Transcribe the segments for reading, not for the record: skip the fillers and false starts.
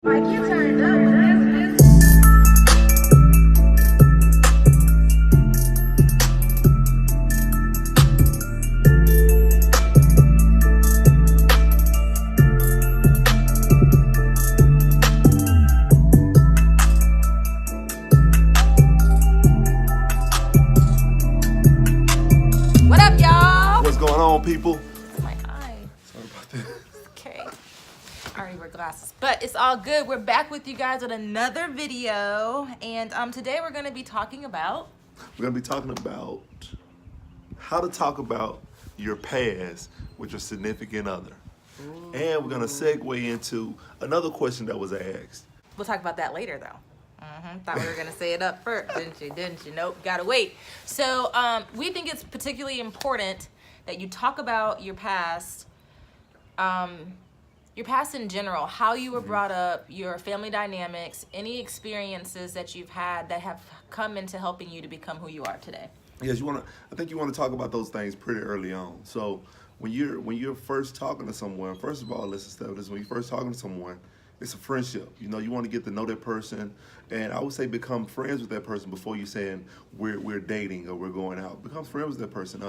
Like you turned up, this. What up, y'all? What's going on, people? My eye. Sorry about that. Okay. I already wear glasses, but it's all good. We're back with you guys with another video, and today we're going to be talking about. We're gonna be talking about how to talk about your past with your significant other. And we're gonna segue into another question that was asked. We'll talk about that later, though. Thought we were gonna say it up first, didn't you? Nope, gotta wait. So we think it's particularly important that you talk about your past. Your past in general, how you were brought up, your family dynamics, any experiences that you've had that have come into helping you to become who you are today. Yes, I think you wanna talk about those things pretty early on. So when you're first talking to someone, first of all, let's establish when you're first talking to someone, it's a friendship. You know, you want to get to know that person, and I would say become friends with that person before you saying we're dating or we're going out. Become friends with that person.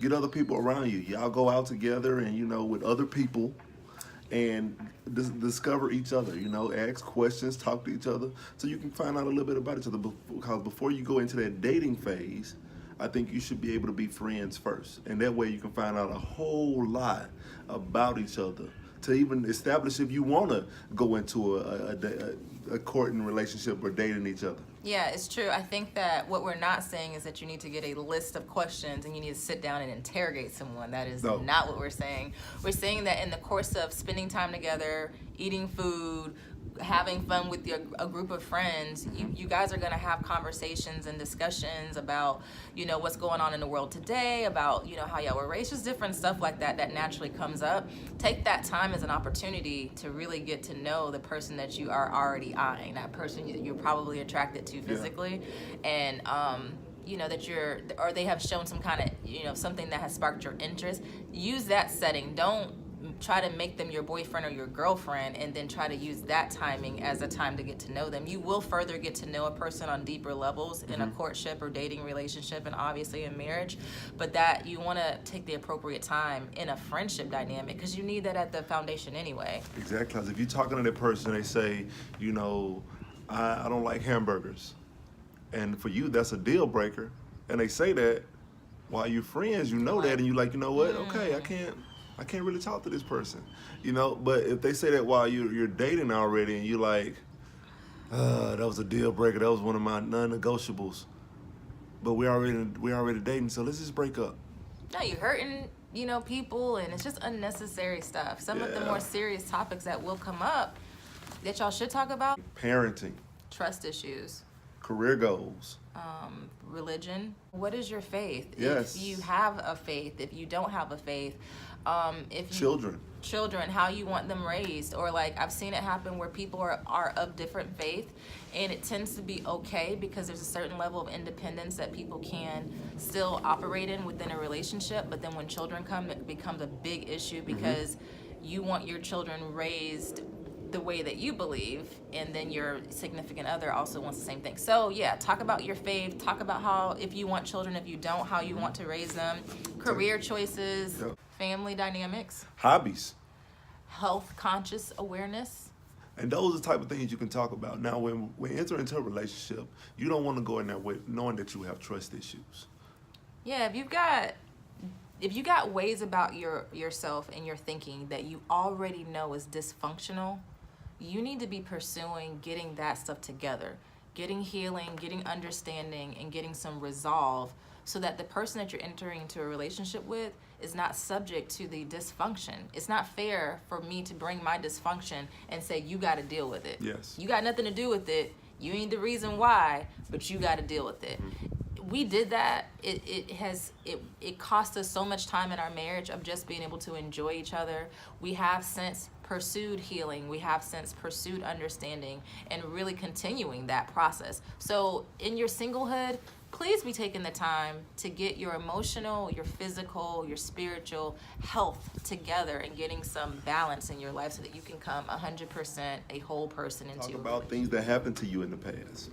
Get other people around you. Y'all go out together, and with other people, and discover each other. Ask questions, talk to each other, so you can find out a little bit about each other. Because before you go into that dating phase, I think you should be able to be friends first, and that way you can find out a whole lot about each other to even establish if you want to go into a courting relationship or dating each other. Yeah, it's true. I think that what we're not saying is that you need to get a list of questions and you need to sit down and interrogate someone. That is not what we're saying. We're saying that in the course of spending time together, eating food, having fun with a group of friends, you guys are going to have conversations and discussions about, what's going on in the world today, about, how y'all were raised, just different stuff like that naturally comes up. Take that time as an opportunity to really get to know the person that you are already eyeing, that person that you're probably attracted to physically, and that they have shown some kind of, something that has sparked your interest. Use that setting. Don't try to make them your boyfriend or your girlfriend and then try to use that timing as a time to get to know them. You will further get to know a person on deeper levels in a courtship or dating relationship, and obviously in marriage, but that you want to take the appropriate time in a friendship dynamic because you need that at the foundation anyway. Exactly. Because if you're talking to that person, they say, I don't like hamburgers, and for you that's a deal breaker, and they say that while you're friends, that, and you're like, okay, I can't really talk to this person, But if they say that while you're dating already, and you're like, that was a deal breaker, that was one of my non-negotiables, but we already dating, so let's just break up. No, you're hurting, people, and it's just unnecessary stuff. Some of the more serious topics that will come up that y'all should talk about: parenting, trust issues, career goals, religion. What is your faith? Yes. If you have a faith, if you don't have a faith, children, how you want them raised, or like I've seen it happen where people are of different faith, and it tends to be okay because there's a certain level of independence that people can still operate in within a relationship. But then when children come, it becomes a big issue because you want your children raised the way that you believe, and then your significant other also wants the same thing. So yeah, talk about your faith, talk about how, if you want children, if you don't, how you want to raise them, career choices, family dynamics, hobbies, health conscious awareness. And those are the type of things you can talk about. Now, when we enter into a relationship, you don't want to go in that way knowing that you have trust issues. Yeah, if you got ways about yourself and your thinking that you already know is dysfunctional, you need to be pursuing getting that stuff together, getting healing, getting understanding, and getting some resolve, so that the person that you're entering into a relationship with is not subject to the dysfunction. It's not fair for me to bring my dysfunction and say, you got to deal with it. Yes. You got nothing to do with it. You ain't the reason why, but you got to deal with it. We did that. It cost us so much time in our marriage of just being able to enjoy each other. We have since pursued healing. We have since pursued understanding and really continuing that process. So in your singlehood, please be taking the time to get your emotional, your physical, your spiritual health together and getting some balance in your life so that you can come 100% a whole person into Talk about things that happened to you in the past,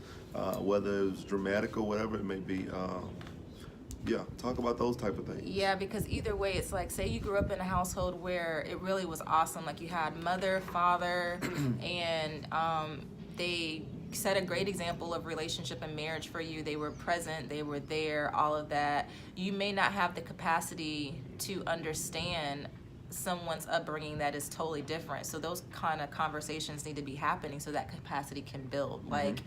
whether it was dramatic or whatever it may be. Yeah, talk about those type of things. Yeah, because either way, it's like, say you grew up in a household where it really was awesome. Like you had mother, father, and they set a great example of relationship and marriage for you. They were present, they were there, all of that. You may not have the capacity to understand someone's upbringing that is totally different. So those kind of conversations need to be happening so that capacity can build. Like,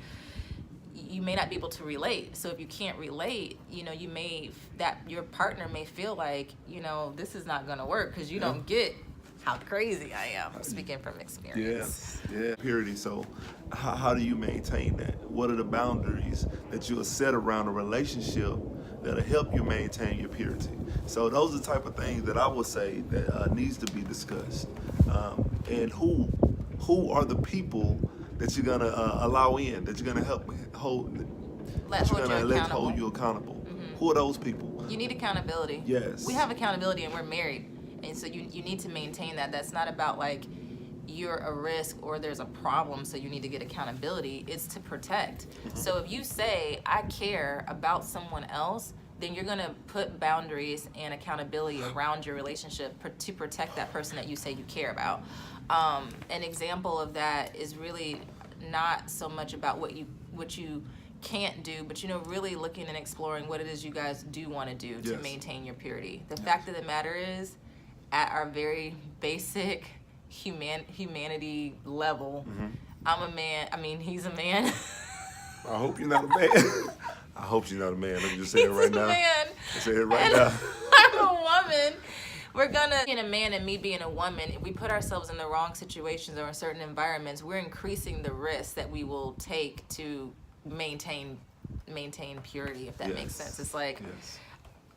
you may not be able to relate. So if you can't relate, you know, your partner may feel like, you know, this is not going to work because you don't get how crazy I am. I'm speaking from experience. Yeah. Purity. So how do you maintain that? What are the boundaries that you'll set around a relationship that'll help you maintain your purity? So those are the type of things that I would say that needs to be discussed. And who are the people that you're gonna allow in, that you're gonna hold you accountable? Who are those people? You need accountability. Yes. We have accountability and we're married. And so you need to maintain that. That's not about like you're a risk or there's a problem, so you need to get accountability. It's to protect. So if you say, I care about someone else, then you're gonna put boundaries and accountability around your relationship to protect that person that you say you care about. An example of that is really not so much about what you can't do, but, you know, really looking and exploring what it is you guys do want to do to maintain your purity. The fact of the matter is, at our very basic humanity level, I'm a man. I mean, he's a man. I hope you're not a man. I hope she's not a man. Let me just say it right now. Man. Say it right now. I'm a woman. We're gonna, being a man and me being a woman, if we put ourselves in the wrong situations or in certain environments, we're increasing the risk that we will take to maintain purity, if that makes sense. It's like,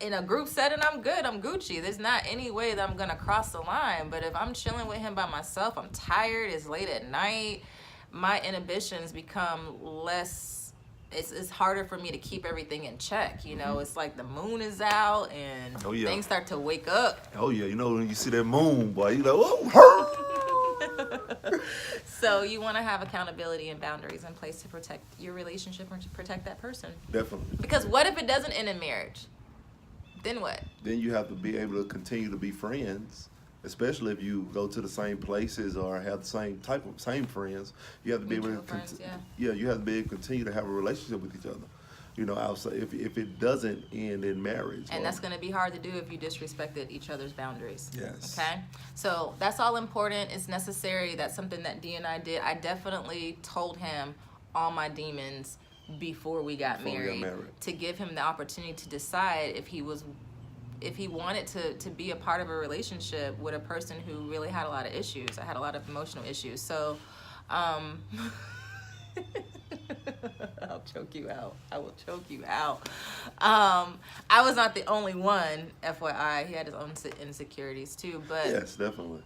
in a group setting, I'm good, I'm Gucci. There's not any way that I'm gonna cross the line. But if I'm chilling with him by myself, I'm tired, it's late at night, my inhibitions become less. It's harder for me to keep everything in check, you know. It's like the moon is out and things start to wake up. Oh yeah, you know, when you see that moon, boy, you know, oh. So you want to have accountability and boundaries in place to protect your relationship or to protect that person. Definitely. Because what if it doesn't end in marriage? Then what? Then you have to be able to continue to be friends, especially if you go to the same places or have the same friends. You have to be able to you have to be able to continue to have a relationship with each other. You know, outside if it doesn't end in marriage. And that's going to be hard to do if you disrespected each other's boundaries. Yes. Okay? So that's all important. It's necessary. That's something that D and I did. I definitely told him all my demons before we got married to give him the opportunity to decide if he wanted to be a part of a relationship with a person who really had a lot of issues. I had a lot of emotional issues. So I'll choke you out. I will choke you out. I was not the only one, FYI. He had his own insecurities too. But yes, definitely.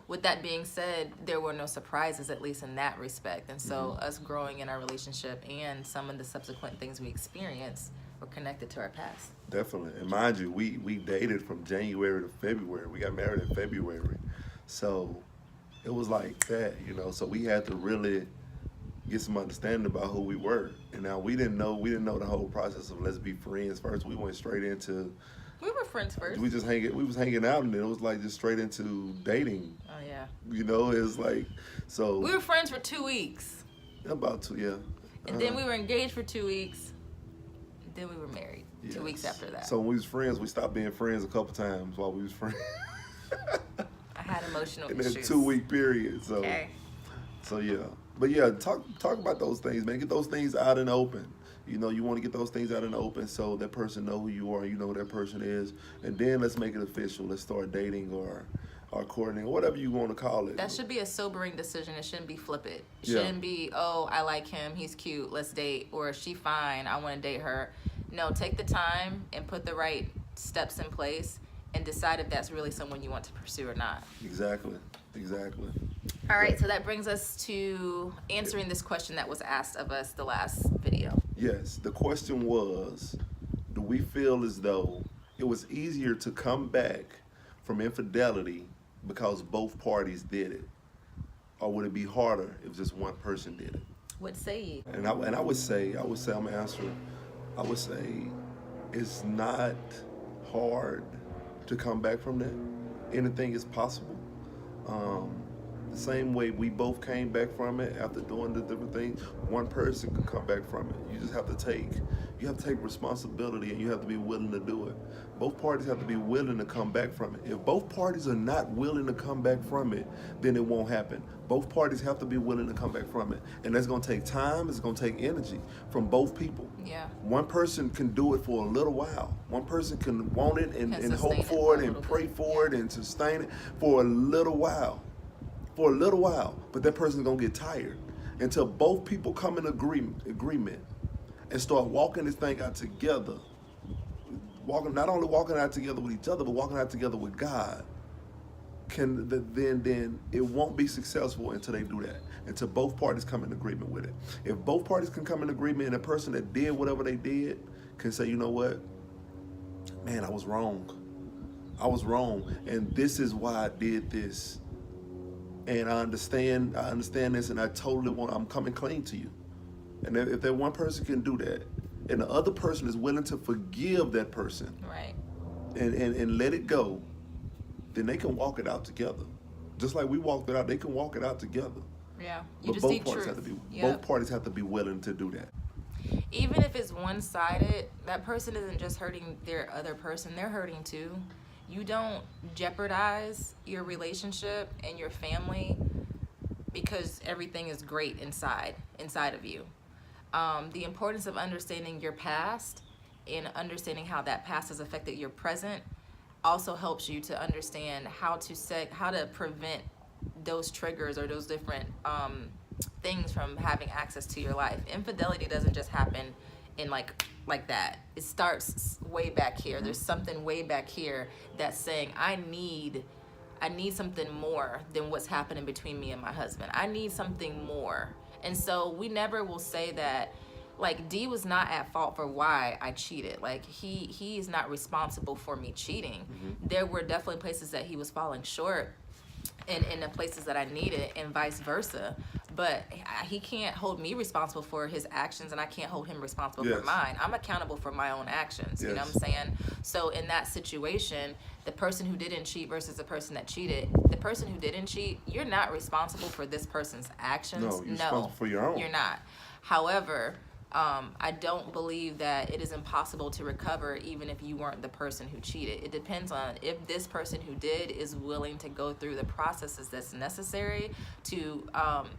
With that being said, there were no surprises, at least in that respect. And so us growing in our relationship and some of the subsequent things we experienced were connected to our past. Definitely. And mind you, we dated from January to February. We got married in February. So it was like that, you know. So we had to really get some understanding about who we were. And now we didn't know the whole process of let's be friends first. We went straight into, we were friends first. We was hanging out, and then it was like just straight into dating. Oh yeah. You know, it's like, so we were friends for 2 weeks. About 2, yeah. And then we were engaged for 2 weeks. Then we were married 2 weeks after that. So when we was friends, we stopped being friends a couple times while we was friends. I had emotional in issues. that 2 week period. So okay. So yeah. But yeah, talk about those things, man. Get those things out in the open. You know, you want to get those things out in the open so that person know who you are, you know who that person is, and then let's make it official. Let's start dating or courting or whatever you want to call it. That should be a sobering decision. It shouldn't be flippant. It shouldn't be, oh, I like him, he's cute, let's date, or is she fine, I want to date her. No, take the time and put the right steps in place and decide if that's really someone you want to pursue or not. Exactly. All right, so that brings us to answering this question that was asked of us the last video. Yes, the question was, do we feel as though it was easier to come back from infidelity because both parties did it? Or would it be harder if just one person did it? What say you? And I would say, I'm gonna answer, I would say it's not hard to come back from that. Anything is possible. The same way we both came back from it after doing the different things, one person can come back from it. You just have to take responsibility, and you have to be willing to do it. Both parties have to be willing to come back from it. If both parties are not willing to come back from it, then it won't happen. Both parties have to be willing to come back from it. And that's gonna take time, it's gonna take energy from both people. Yeah. One person can do it for a little while. One person can want it and hope for it and pray for it and sustain it for a little while. But that person's gonna get tired until both people come in agreement and start walking this thing out together. Not only walking out together with each other, but walking out together with God. Then it won't be successful until they do that. Until both parties come in agreement with it. If both parties can come in agreement, and the person that did whatever they did can say, you know what, man, I was wrong, and this is why I did this. And I understand this, and I'm coming clean to you. And if that one person can do that, and the other person is willing to forgive that person, Right. and let it go, then they can walk it out together. Just like we walked it out, they can walk it out together. Yeah. You But just both need parties truth. have to be Yep. both parties have to be willing to do that. Even if it's one-sided, that person isn't just hurting their other person, they're hurting too. You don't jeopardize your relationship and your family because everything is great inside of you. The importance of understanding your past and understanding how that past has affected your present also helps you to understand how to prevent those triggers or those different things from having access to your life. Infidelity doesn't just happen in like that. It starts way back here. There's something way back here that's saying, I need something more than what's happening between me and my husband. I need something more. And so we never will say that, like, D was not at fault for why I cheated. Like, he is not responsible for me cheating. There were definitely places that he was falling short in the places that I needed, and vice versa. But he can't hold me responsible for his actions, and I can't hold him responsible for mine. I'm accountable for my own actions. You know what I'm saying? So in that situation, the person who didn't cheat versus the person that cheated, the person who didn't cheat, you're not responsible for this person's actions. No, you're responsible for your own. You're not. However, I don't believe that it is impossible to recover even if you weren't the person who cheated. It depends on if this person who did is willing to go through the processes that's necessary to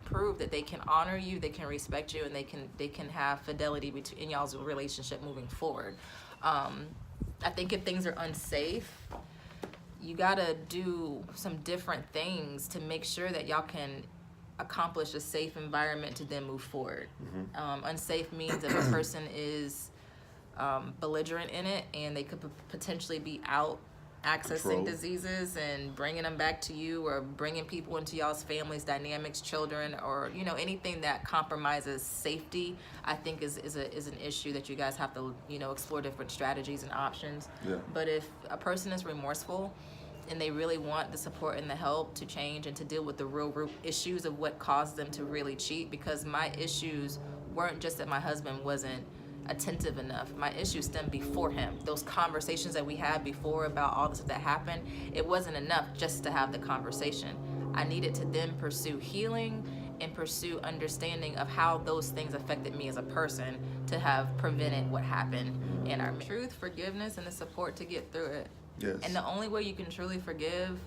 prove that they can honor you, they can respect you, and they can have fidelity in y'all's relationship moving forward. I think if things are unsafe, you gotta do some different things to make sure that y'all can accomplish a safe environment to then move forward. Unsafe means if a person is belligerent in it and they could potentially be out accessing diseases and bringing them back to you, or bringing people into y'all's families dynamics, children, or anything that compromises safety. I think is an issue that you guys have to explore different strategies and options. But if a person is remorseful and they really want the support and the help to change and to deal with the real root issues of what caused them to really cheat, because my issues weren't just that my husband wasn't attentive enough. My issues stemmed before him. Those conversations that we had before about all the stuff that happened, it wasn't enough just to have the conversation. I needed to then pursue healing and pursue understanding of how those things affected me as a person to have prevented what happened in our truth, forgiveness, and the support to get through it. Yes. And the only way you can truly forgive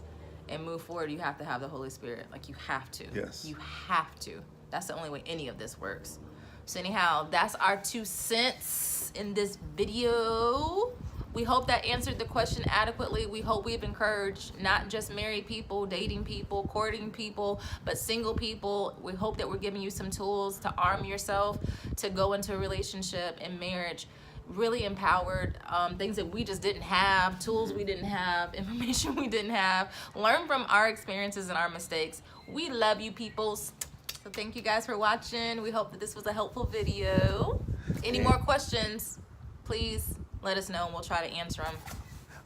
and move forward, you have to have the Holy Spirit. Like, you have to. Yes. You have to. That's the only way any of this works. So anyhow, that's our 2 cents in this video. We hope that answered the question adequately. We hope we've encouraged not just married people, dating people, courting people, but single people. We hope that we're giving you some tools to arm yourself to go into a relationship and marriage really empowered, things that we just didn't have, tools we didn't have, information we didn't have. Learn from our experiences and our mistakes. We love you, peoples. So thank you guys for watching. We hope that this was a helpful video. Any more questions, please let us know and we'll try to answer them.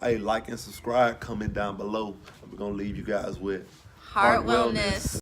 Hey, like and subscribe, comment down below. We're going to leave you guys with Heart Wellness.